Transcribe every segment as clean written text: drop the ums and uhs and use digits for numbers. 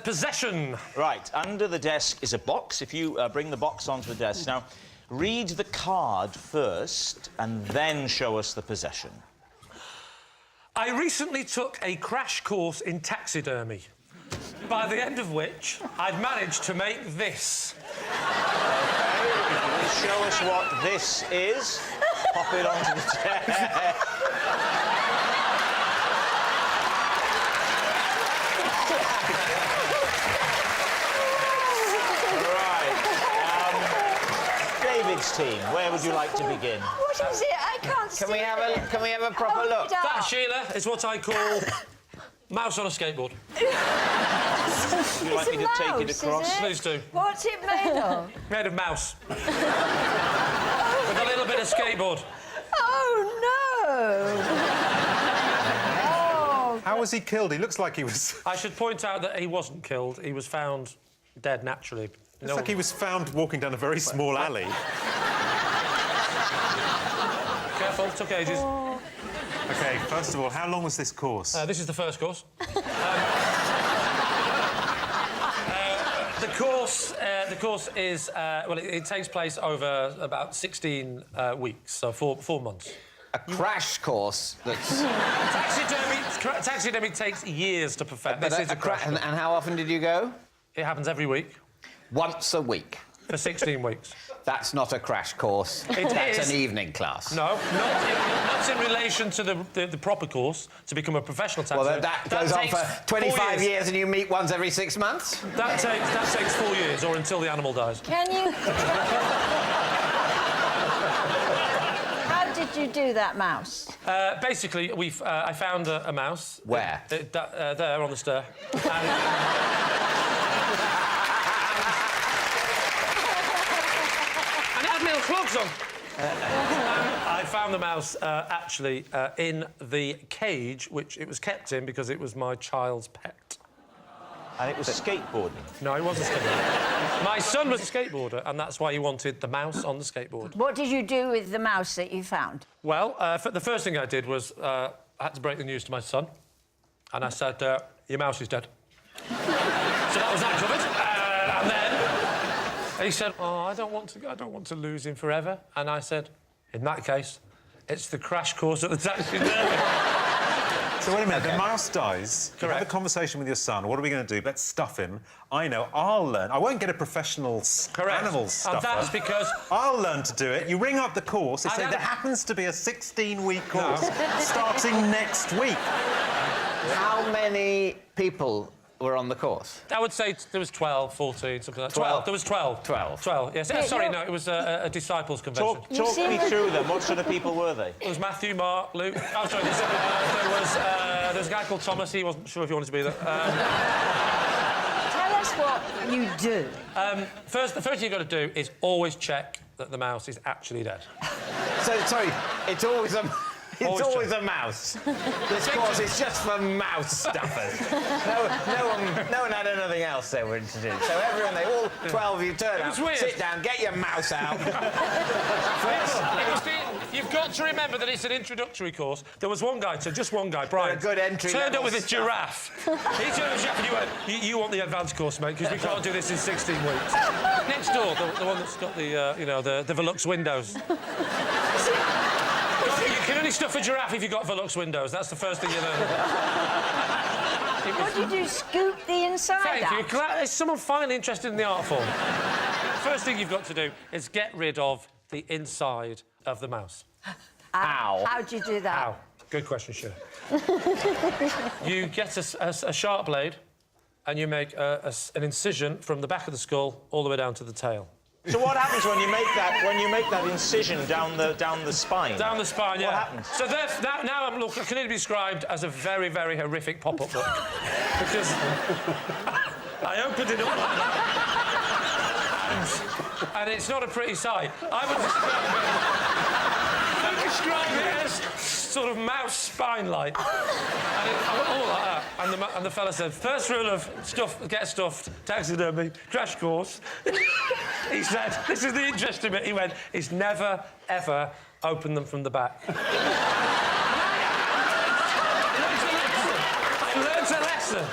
Possession. Right, under the desk is a box. If you bring the box onto the desk. Now, read the card first and then show us the possession. I recently took a crash course in taxidermy, by the end of which I'd managed to make this. OK, show us what this is. Pop it onto the desk. David's team, where would you like to begin? What is it? I can't see. Can we have a proper look? That, Sheila, is what I call mouse on a skateboard. Would you like me to take it across? Please do. What's it made of? Made of mouse. With a little bit of skateboard. Oh, no! Oh. How was he killed? He looks like he was... I should point out that he wasn't killed. He was found dead naturally. It's like he was found walking down a very small alley. Careful, took ages. Oh. OK, first of all, how long was this course? This is the first course. The course is... well, it takes place over about 16 weeks, so 4 months. A crash course that's... Taxidermy takes years to perfect. This is a crash course. And how often did you go? It happens every week. Once a week. For 16 weeks. That's not a crash course. That's an evening class. No, not in relation to the proper course to become a professional taxidermist. Well, that goes on for 25 years and you meet once every 6 months? That takes 4 years, or until the animal dies. Can you... How did you do that mouse? Basically, I found a mouse. Where? There, on the stair. Little clogs on. I found the mouse actually in the cage which it was kept in because it was my child's pet. And it was skateboarding? No, it wasn't skateboarding. My son was a skateboarder, and that's why he wanted the mouse on the skateboard. What did you do with the mouse that you found? Well, the first thing I did was I had to break the news to my son, and I said, your mouse is dead. So that was that covered. And then he said, oh, I don't want to lose him forever. And I said, in that case, it's the crash course at the taxidermy. So wait a minute, the mouse dies. Correct. You have a conversation with your son. What are we going to do? Let's stuff him. I know, I'll learn. I won't get a professional animal stuffer. And that's because... I'll learn to do it. You ring up the course, they say there happens to be a 16-week course starting next week. How many people were on the course? I would say there was 12, 14, something like that. 12. There was 12. 12. 12, yes. Sorry, no, it was a disciples' convention. Talk me through them. What sort of people were they? It was Matthew, Mark, Luke... Oh, sorry, there was a guy called Thomas. He wasn't sure if he wanted to be there. Tell us what you do. The first thing you've got to do is always check that the mouse is actually dead. So, sorry, it's always a mouse. This course is just for mouse stuffers. No one had anything else they wanted to do. So everyone, all 12 of you turn up, sit down, get your mouse out. You've got to remember that it's an introductory course. There was one guy, just one guy, Brydon, a good entry turned up with a giraffe. He turned up with a giraffe and you went, you want the advanced course, mate, because we can't do this in 16 weeks. Next door, the one that's got the Velux windows. You can only stuff a giraffe if you've got Velux windows. That's the first thing you learn. What did you scoop the inside out? Thank you. There's someone finally interested in the art form. First thing you've got to do is get rid of the inside of the mouse. How? How'd you do that? How? Good question, Sheila. You get a sharp blade and you make an incision from the back of the skull all the way down to the tail. So what happens when you make that incision down the spine? Down the spine, yeah. What happens? So now I can only be described as a very, very horrific pop-up book. Because I opened it up like that. And it's not a pretty sight. I would describe it as sort of mouse spine-like. I went all like that. And the fella said, first rule of get stuffed, taxidermy, crash course. He said, this is the interesting bit. He went, he's never, ever opened them from the back. I learned a lesson.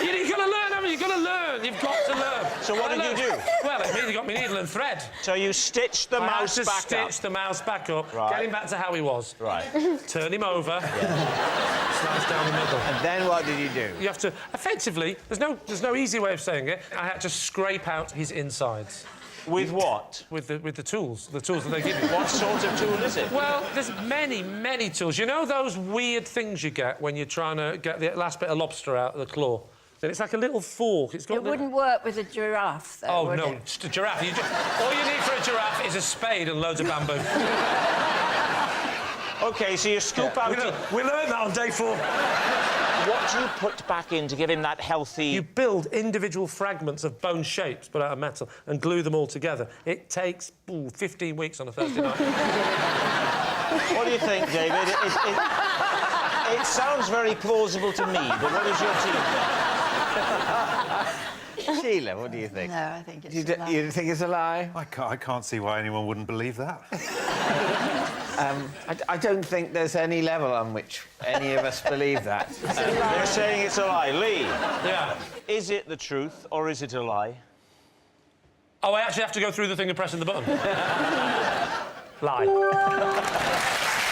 You've got to learn, haven't you've got to learn. You've got to learn. So what did you do? Well, it means you got me needle and thread. So you stitched the mouse I had to back up. stitch the mouse back up, Right. get him back to how he was. Right. Turn him over, slice down the middle. And then what did you do? You have to... Effectively, there's no easy way of saying it. I had to scrape out his insides. With what? With the tools that they give you. What sort of tool is it? Well, there's many tools. You know those weird things you get when you're trying to get the last bit of lobster out of the claw? And it's like a little fork. It's got It wouldn't work with a giraffe, though, Oh, would no, it? just a giraffe. All you need for a giraffe is a spade and loads of bamboo. OK, so you scoop out... We learned that on day 4. What do you put back in to give him that healthy... You build individual fragments of bone shapes, but out of metal, and glue them all together. It takes 15 weeks on a Thursday night. What do you think, David? It sounds very plausible to me, but what does your team think? Sheila, what do you think? No, I think it's a lie. You think it's a lie? I can't see why anyone wouldn't believe that. I don't think there's any level on which any of us believe that. They're saying it's a lie. Lee, Yeah. is it the truth or is it a lie? Oh, I actually have to go through the thing of pressing the button. Lie.